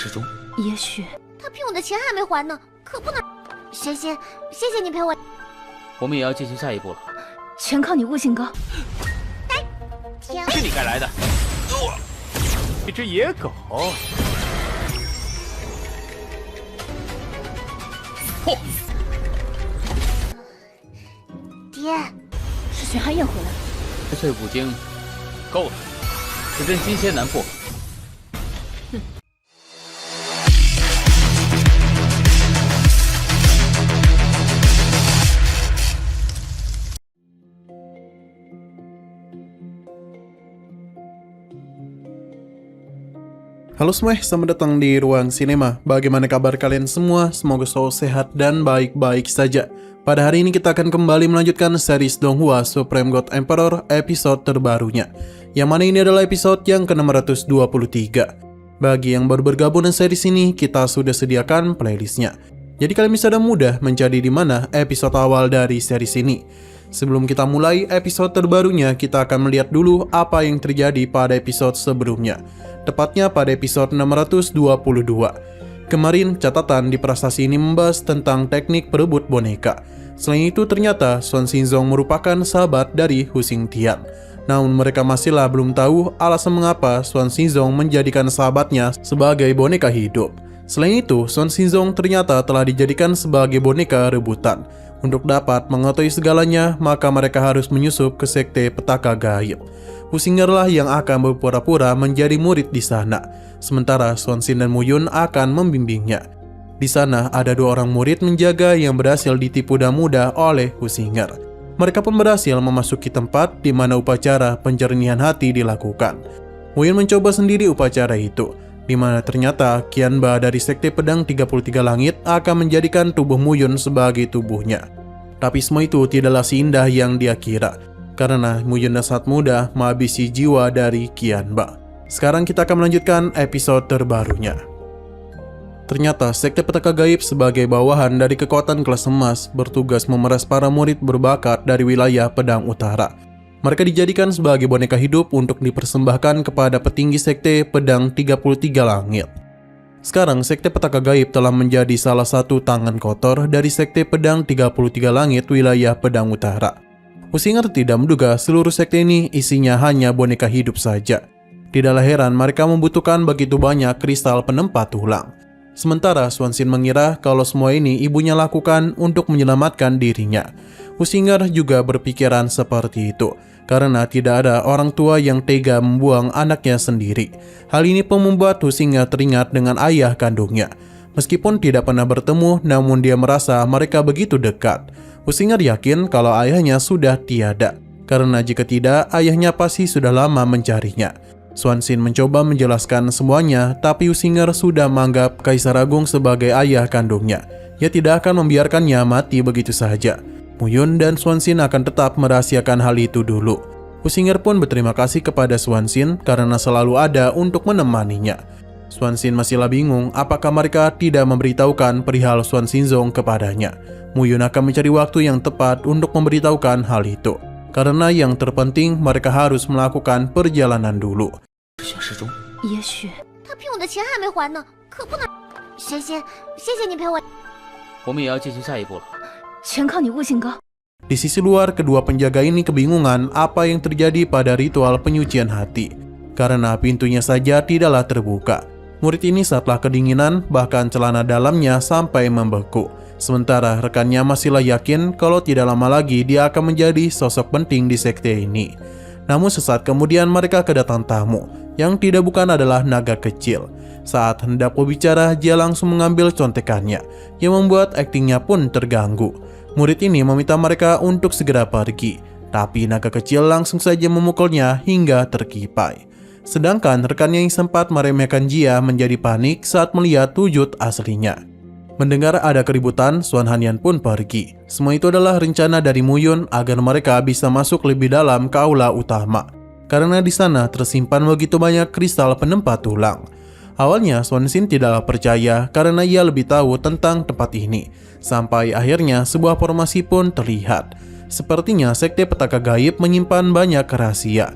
失踪。也许他骗我的钱还没还呢，可不能。神仙，谢谢你陪我。我们也要进行下一步了。全靠你悟性高。天，是你该来的。一只野狗。嚯！爹，是玄寒燕回来了。这五经够了，此阵金仙难破。Halo semua, selamat datang di Ruang Sinema. Bagaimana kabar kalian semua? Semoga selalu sehat dan baik-baik saja. Pada hari ini kita akan kembali melanjutkan series Donghua Supreme God Emperor episode terbarunya, yang mana ini adalah episode yang ke-623. Bagi yang baru bergabung dengan series ini, kita sudah sediakan playlistnya, jadi kalian bisa dengan mudah mencari di mana episode awal dari series ini. Sebelum kita mulai episode terbarunya, kita akan melihat dulu apa yang terjadi pada episode sebelumnya, tepatnya pada episode 622. Kemarin catatan di prasasti ini membahas tentang teknik perebut boneka. Selain itu ternyata Xuan Xinzong merupakan sahabat dari Hu Xingtian. Namun mereka masihlah belum tahu alasan mengapa Xuan Xinzong menjadikan sahabatnya sebagai boneka hidup. Selain itu, Xuan Xinzong ternyata telah dijadikan sebagai boneka rebutan. Untuk dapat mengetahui segalanya, maka mereka harus menyusup ke sekte petaka gaib. Hu Xing'er lah yang akan berpura-pura menjadi murid di sana, sementara Xuan Xin dan Mu Yun akan membimbingnya. Di sana ada dua orang murid menjaga yang berhasil ditipu dan mudah oleh Hu Xing'er. Mereka pun berhasil memasuki tempat di mana upacara penjernihan hati dilakukan. Mu Yun mencoba sendiri upacara itu, di mana ternyata Qianba dari Sekte Pedang 33 Langit akan menjadikan tubuh Mu Yun sebagai tubuhnya. Tapi semua itu tidaklah seindah yang dia kira, karena Mu Yun saat muda menghabisi jiwa dari Qianba. Sekarang kita akan melanjutkan episode terbarunya. Ternyata Sekte Petaka Gaib sebagai bawahan dari kekuatan kelas emas bertugas memeras para murid berbakat dari wilayah Pedang Utara. Mereka dijadikan sebagai boneka hidup untuk dipersembahkan kepada petinggi Sekte Pedang 33 Langit. Sekarang Sekte Petaka Gaib telah menjadi salah satu tangan kotor dari Sekte Pedang 33 Langit wilayah Pedang Utara. Hu Xing'er tidak menduga seluruh sekte ini isinya hanya boneka hidup saja. Tidaklah heran mereka membutuhkan begitu banyak kristal penempat tulang. Sementara Xuan Xin mengira kalau semua ini ibunya lakukan untuk menyelamatkan dirinya. Hu Xing'er juga berpikiran seperti itu, karena tidak ada orang tua yang tega membuang anaknya sendiri. Hal ini pun membuat Hu Xing'er teringat dengan ayah kandungnya. Meskipun tidak pernah bertemu, namun dia merasa mereka begitu dekat. Hu Xing'er yakin kalau ayahnya sudah tiada, karena jika tidak, ayahnya pasti sudah lama mencarinya. Xuan Xin mencoba menjelaskan semuanya, tapi Hu Xing'er sudah menganggap Kaisar Agung sebagai ayah kandungnya. Ia tidak akan membiarkannya mati begitu saja. Mu Yun dan Xuan Xin akan tetap merahasiakan hal itu dulu. Hu Xing'er pun berterima kasih kepada Xuan Xin karena selalu ada untuk menemaninya. Xuan Xin masihlah bingung apakah mereka tidak memberitahukan perihal Xuan Xinzong kepadanya. Mu Yun akan mencari waktu yang tepat untuk memberitahukan hal itu, karena yang terpenting mereka harus melakukan perjalanan dulu. 失踪。也许他骗我的钱还没还呢，可不能。神仙，谢谢你陪我。我们也要进行下一步了。全靠你悟性高。 Di sisi luar, kedua penjaga ini kebingungan apa yang terjadi pada ritual penyucian hati, karena pintunya saja tidaklah terbuka. Murid ini saatlah kedinginan, bahkan celana dalamnya sampai membeku. Sementara rekannya masihlah yakin kalau tidak lama lagi dia akan menjadi sosok penting di sekte ini. Namun sesaat kemudian mereka kedatangan tamu, yang tidak bukan adalah naga kecil. Saat hendak berbicara, dia langsung mengambil contekannya, yang membuat aktingnya pun terganggu. Murid ini meminta mereka untuk segera pergi, tapi naga kecil langsung saja memukulnya hingga terkipai. Sedangkan rekannya yang sempat meremehkan dia menjadi panik saat melihat wujud aslinya. Mendengar ada keributan, Xuan Hanyan pun pergi. Semua itu adalah rencana dari Mu Yun agar mereka bisa masuk lebih dalam ke aula utama, karena di sana tersimpan begitu banyak kristal penempat tulang. Awalnya Xuan Xin tidaklah percaya karena ia lebih tahu tentang tempat ini. Sampai akhirnya sebuah formasi pun terlihat. Sepertinya Sekte Petaka Gaib menyimpan banyak rahasia.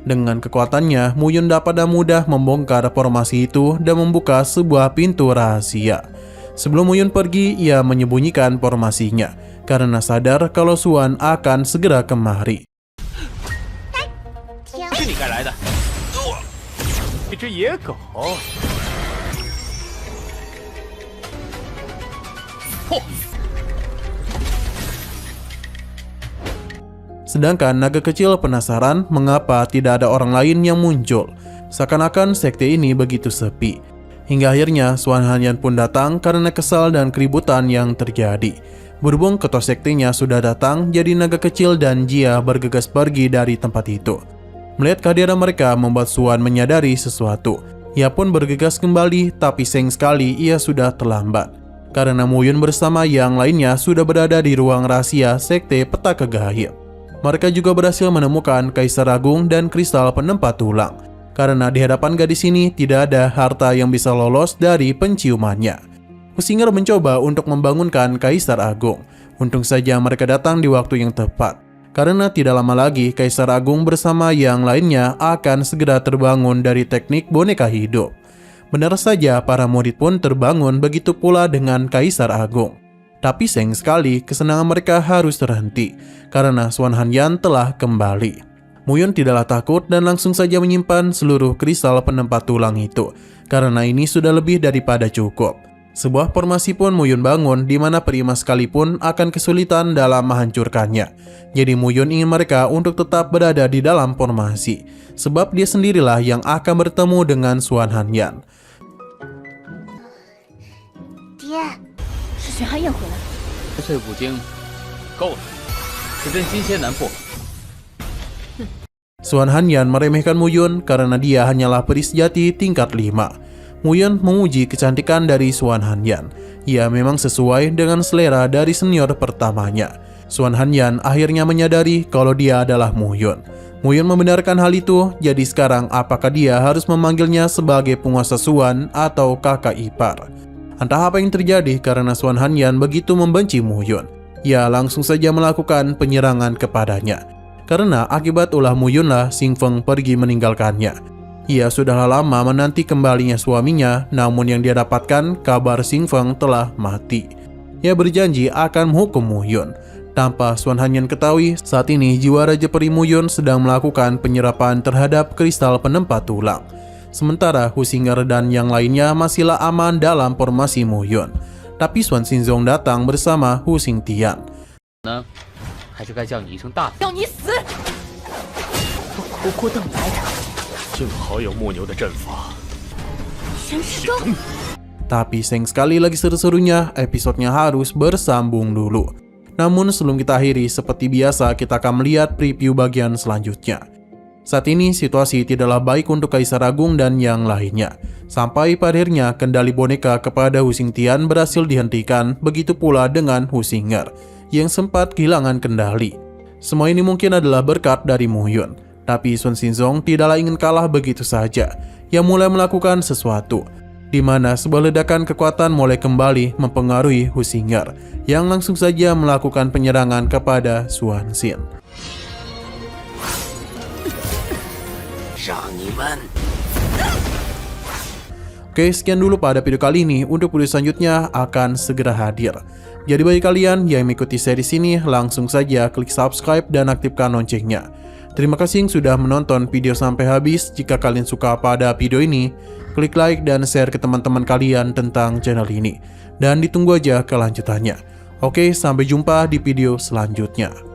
Dengan kekuatannya, Muyun dapat dengan mudah membongkar formasi itu dan membuka sebuah pintu rahasia. Sebelum Muyun pergi, ia menyembunyikan formasinya karena sadar kalau Xuan akan segera kemari. 是你该来的，一只野狗。嚯！ Sedangkan naga kecil penasaran mengapa tidak ada orang lain yang muncul. Seakan-akan sekte ini begitu sepi. Hingga akhirnya Xuan Hanyan pun datang karena kesal dan keributan yang terjadi. Berhubung ketua sektenya sudah datang, jadi naga kecil dan Jia bergegas pergi dari tempat itu. Melihat kehadiran mereka membuat Xuan menyadari sesuatu. Ia pun bergegas kembali, tapi sayang sekali ia sudah terlambat. Karena Muyun bersama yang lainnya sudah berada di ruang rahasia sekte Petaka Gaib. Mereka juga berhasil menemukan Kaisar Agung dan kristal penempat tulang. Karena di hadapan gadis ini tidak ada harta yang bisa lolos dari penciumannya. Husinger mencoba untuk membangunkan Kaisar Agung. Untung saja mereka datang di waktu yang tepat. Karena tidak lama lagi Kaisar Agung bersama yang lainnya akan segera terbangun dari teknik boneka hidup. Benar saja para murid pun terbangun, begitu pula dengan Kaisar Agung. Tapi sayang sekali kesenangan mereka harus terhenti karena Xuan Hanyan telah kembali. Muyun tidaklah takut dan langsung saja menyimpan seluruh kristal penempat tulang itu karena ini sudah lebih daripada cukup. Sebuah formasi pun Muyun bangun di mana Prima sekalipun akan kesulitan dalam menghancurkannya. Jadi Muyun ingin mereka untuk tetap berada di dalam formasi sebab dia sendirilah yang akan bertemu dengan Xuan Hanyan. 爹， 是玄寒燕回来了。 碎骨精，够了，此阵金仙难破。 Xuan Hanyan meremehkan Muyun karena dia hanyalah peri sejati tingkat 5. Muyun memuji kecantikan dari Xuan Hanyan. Ia memang sesuai dengan selera dari senior pertamanya. Xuan Hanyan akhirnya menyadari kalau dia adalah Muyun. Muyun membenarkan hal itu, jadi sekarang apakah dia harus memanggilnya sebagai penguasa Xuan atau kakak ipar? Entah apa yang terjadi karena Xuan Hanyan begitu membenci Muyun. Ia langsung saja melakukan penyerangan kepadanya. Karena akibat ulah Muyunlah Xing Feng pergi meninggalkannya. Ia sudah lama menanti kembalinya suaminya, namun yang dia dapatkan kabar Xing Feng telah mati. Ia berjanji akan menghukum Muyun. Tanpa Xuan Hanyan ketahui, saat ini jiwa Raja Peri Muyun sedang melakukan penyerapan terhadap kristal penempat tulang. Sementara Husinger dan yang lainnya masihlah aman dalam formasi Muyun. Tapi Xuan Xinzong datang bersama Hu Xingtian. 呢，还是该叫你一声大要你死！我苦苦等来的，正好有木牛的阵法。 玄之钟， Tapi sayang sekali lagi seru-serunya, episodenya harus bersambung dulu. Namun sebelum kita akhiri, seperti biasa kita akan melihat preview bagian selanjutnya. Saat ini situasi tidaklah baik untuk Kaisar Agung dan yang lainnya. Sampai pada akhirnya kendali boneka kepada Hu Xingtian berhasil dihentikan, begitu pula dengan Husinger yang sempat kehilangan kendali. Semua ini mungkin adalah berkat dari Muyun. Tapi Xuan Xinzong tidaklah ingin kalah begitu saja. Ia mulai melakukan sesuatu, di mana sebuah ledakan kekuatan mulai kembali mempengaruhi Husinger yang langsung saja melakukan penyerangan kepada Xuan Xin. 让你们 Oke, sekian dulu pada video kali ini. Untuk video selanjutnya akan segera hadir. Jadi bagi kalian yang mengikuti series ini, langsung saja klik subscribe dan aktifkan loncengnya. Terima kasih yang sudah menonton video sampai habis. Jika kalian suka pada video ini, klik like dan share ke teman-teman kalian tentang channel ini. Dan ditunggu aja kelanjutannya. Oke, sampai jumpa di video selanjutnya.